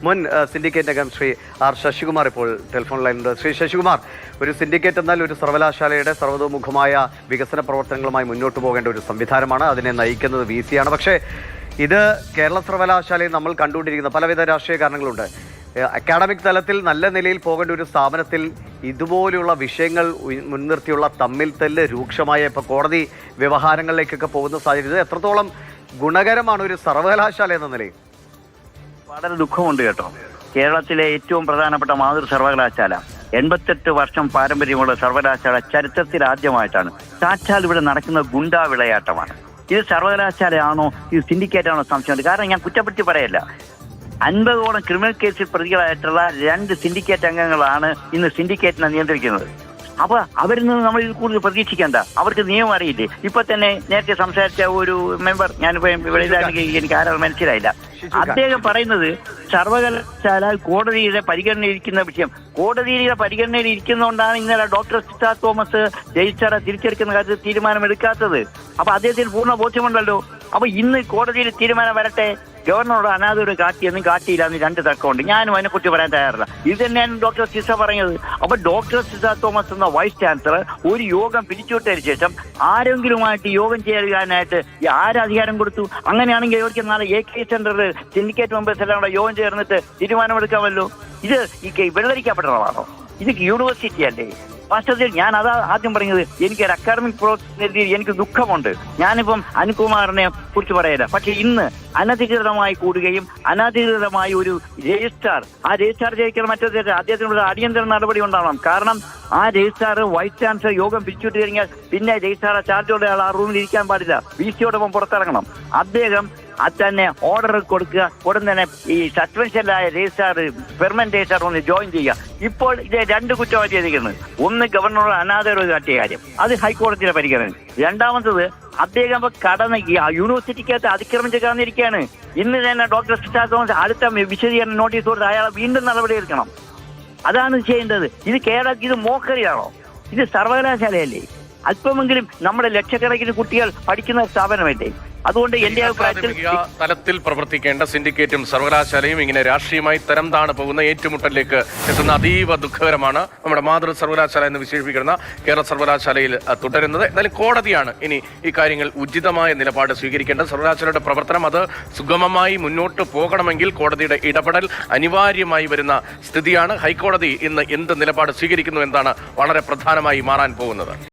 മുൻ സിൻഡിക്കേറ്റ് അംഗം ശ്രീ ആർ ശശികുമാർ ഇപ്പോൾ ടെലിഫോൺ ലൈനിലുണ്ട്. ശ്രീ ശശികുമാർ, ഒരു സിൻഡിക്കേറ്റ് എന്നാൽ ഒരു സർവകലാശാലയുടെ സർവ്വതോമുഖമായ വികസന പ്രവർത്തനങ്ങളുമായി മുന്നോട്ട് പോകേണ്ട ഒരു സംവിധാനമാണ്. അതിനെ നയിക്കുന്നത് VC ആണ്. പക്ഷേ ഇത് കേരള സർവകലാശാലയിൽ നമ്മൾ കണ്ടുകൊണ്ടിരിക്കുന്ന പലവിധ രാഷ്ട്രീയ കാരണങ്ങളുണ്ട്. അക്കാഡമിക് തലത്തിൽ നല്ല നിലയിൽ പോകേണ്ട ഒരു സ്ഥാപനത്തിൽ ഇതുപോലെയുള്ള വിഷയങ്ങൾ മുൻനിർത്തിയുള്ള തമ്മിൽ തല്ല് രൂക്ഷമായ ഇപ്പോൾ കോടതി വ്യവഹാരങ്ങളിലേക്കൊക്കെ പോകുന്ന സാഹചര്യം എത്രത്തോളം ഗുണകരമാണ് ഒരു സർവകലാശാല എന്ന നിലയിൽ? വളരെ ദുഃഖമുണ്ട് കേട്ടോ. കേരളത്തിലെ ഏറ്റവും പ്രധാനപ്പെട്ട മാതൃ സർവകലാശാല, 88 വർഷം പാരമ്പര്യമുള്ള സർവകലാശാല ചരിത്രത്തിൽ ആദ്യമായിട്ടാണ്. സാക്ഷാൽ ഇവിടെ നടക്കുന്ന ഗുണ്ടാ വിളയാട്ടമാണ്. ഇത് സർവകലാശാലയാണോ ഇത് സിൻഡിക്കേറ്റ് ആണോ സംശയമുണ്ട്. കാരണം ഞാൻ കുറ്റപ്പെടുത്തി പറയല്ല, 50ഓളം ക്രിമിനൽ കേസിൽ പ്രതികളായിട്ടുള്ള 2 സിൻഡിക്കേറ്റ് അംഗങ്ങളാണ് ഇന്ന് സിൻഡിക്കേറ്റിനെ നിയന്ത്രിക്കുന്നത്. അപ്പൊ അവരിൽ നിന്ന് നമ്മൾ ഇത് കൂടുതൽ പ്രതീക്ഷിക്കേണ്ട. അവർക്ക് നിയമം അറിയില്ലേ? ഇപ്പൊ തന്നെ നേരത്തെ സംസാരിച്ച ഒരു മെമ്പർ, ഞാനിപ്പോ ഇവിടെ എനിക്ക് ആരും മനസ്സിലായില്ല, അദ്ദേഹം പറയുന്നത് സർവകലാശാല കോടതിയുടെ പരിഗണനയിലിരിക്കുന്ന വിഷയം, കോടതിയുടെ പരിഗണനയിൽ ഇരിക്കുന്നതുകൊണ്ടാണ് ഇന്നലെ ഡോക്ടർ സിദ്ധാർത്ഥ് തോമസ് രജിസ്ട്രാറെ തിരിച്ചെടുക്കുന്ന കാര്യത്തിൽ തീരുമാനമെടുക്കാത്തത്. അപ്പൊ അദ്ദേഹത്തിന് പൂർണ്ണ ബോധ്യമുണ്ടല്ലോ. അപ്പൊ ഇന്ന് കോടതിയിൽ തീരുമാനം വരട്ടെ. ഗവർണറോട് അനാഥോട് കാട്ടിയെന്നും കാട്ടിയില്ല എന്ന് 2 തർക്കമുണ്ട്. ഞാനും അതിനെക്കുറിച്ച് പറയാൻ തയ്യാറില്ല. ഇത് തന്നെയാണ് ഡോക്ടർ സിസ പറഞ്ഞത്. അപ്പൊ ഡോക്ടർ സിദ്ധാർത്ഥ് തോമസ് എന്ന വൈസ് ചാൻസലർ ഒരു യോഗം പിരിച്ചുവിട്ടതിന് ശേഷം ആരെങ്കിലുമായിട്ട് യോഗം ചെയ്യാനായിട്ട് ആരധികാരം കൊടുത്തു? അങ്ങനെയാണെങ്കിൽ അവർക്ക് നാളെ AK സെന്ററിൽ സിൻഡിക്കേറ്റ് മെമ്പേഴ്സ് എല്ലാം കൂടെ യോഗം ചേർന്നിട്ട് തീരുമാനമെടുക്കാമല്ലോ. ഇത് ഈ വെള്ളരിക്കപ്പെട്ടതാണോ? ഇത് യൂണിവേഴ്സിറ്റി അല്ലേ? വാസ്തവത്തിൽ ഞാൻ അതാ ആദ്യം പറഞ്ഞത്, എനിക്കൊരു അക്കാഡമിക് പ്രോസസ്സിൽ എനിക്ക് ദുഃഖമുണ്ട്. ഞാനിപ്പം അനുകുമാറിനെ കുറിച്ച് പറയില്ല. പക്ഷെ ഇന്ന് അനധികൃതമായി കൂടുകയും അനധികൃതമായി ഒരു രജിസ്ട്രാർ, ആ രജിസ്ട്രാർ ജയിക്കുന്ന മറ്റൊരു അദ്ദേഹത്തിനുള്ള അടിയന്തര നടപടി ഉണ്ടാവണം. കാരണം ആ രജിസ്ട്രാർ വൈസ് ചാൻസലർ യോഗം പിരിച്ചുവിട്ട് കഴിഞ്ഞാൽ പിന്നെ രജിസ്ട്രാറെ ചാർജോടെ ആൾ ആ റൂമിൽ ഇരിക്കാൻ പാടില്ല. VCയോടൊപ്പം പുറത്തിറങ്ങണം. അദ്ദേഹം അത് തന്നെ ഓർഡർ കൊടുക്കുക. ഉടൻ തന്നെ ഈ സസ്പെൻഷനിലായ രജിസ്ട്രാർ പെർമനന്റ് രജിസ്ട്രാർ ഒന്ന് ജോയിൻ ചെയ്യുക. ഇപ്പോൾ ഇത് 2 കുറ്റമായി ചെയ്തിരിക്കുന്നത്. ഒന്ന് ഗവർണറോട് അനാദരവ് കാട്ടിയ കാര്യം, അത് ഹൈക്കോടതിയുടെ പരിഗണന. രണ്ടാമത്തത് അദ്ദേഹം യൂണിവേഴ്സിറ്റിക്കകത്ത് അതിക്രമിച്ച് കടന്നിരിക്കുകയാണ്. ഇന്ന് തന്നെ ഡോക്ടർ സിദ്ധാർത്ഥ് തോമസ് അടുത്ത വിശദീകരണ നോട്ടീസ് കൊടുത്ത് അയാളെ വീണ്ടും നടപടിയെടുക്കണം. അതാണ് ചെയ്യേണ്ടത്. ഇത് കേരളത്തിൽ ഇത് മോക്കറിയാണോ? ഇത് സർവകലാശാലയല്ലേ? അല്പമെങ്കിലും നമ്മുടെ ലക്ഷക്കണക്കിന് കുട്ടികൾ പഠിക്കുന്ന സ്ഥാപനമല്ലേ? അതുകൊണ്ട് എന്റെ അഭിപ്രായത്തിൽ തലത്തിൽ പ്രവർത്തിക്കേണ്ട സിൻഡിക്കേറ്റും സർവകലാശാലയും ഇങ്ങനെ രാഷ്ട്രീയമായി തരം താണ് പോകുന്ന ഏറ്റുമുട്ടലിലേക്ക് എത്തുന്ന അതീവ ദുഃഖകരമാണ്. നമ്മുടെ മാതൃ സർവകലാശാല എന്ന് വിശേഷിപ്പിക്കുന്ന കേരള സർവകലാശാലയിൽ തുടരുന്നത്. എന്നാലും കോടതിയാണ് ഇനി ഈ കാര്യങ്ങൾ ഉചിതമായ നിലപാട് സ്വീകരിക്കേണ്ടത്. സർവകലാശാലയുടെ പ്രവർത്തനം അത് സുഗമമായി മുന്നോട്ട് പോകണമെങ്കിൽ കോടതിയുടെ ഇടപെടൽ അനിവാര്യമായി വരുന്ന സ്ഥിതിയാണ്. ഹൈക്കോടതി ഇന്ന് എന്ത് നിലപാട് സ്വീകരിക്കുന്നു എന്നാണ് വളരെ പ്രധാനമായി മാറാൻ പോകുന്നത്.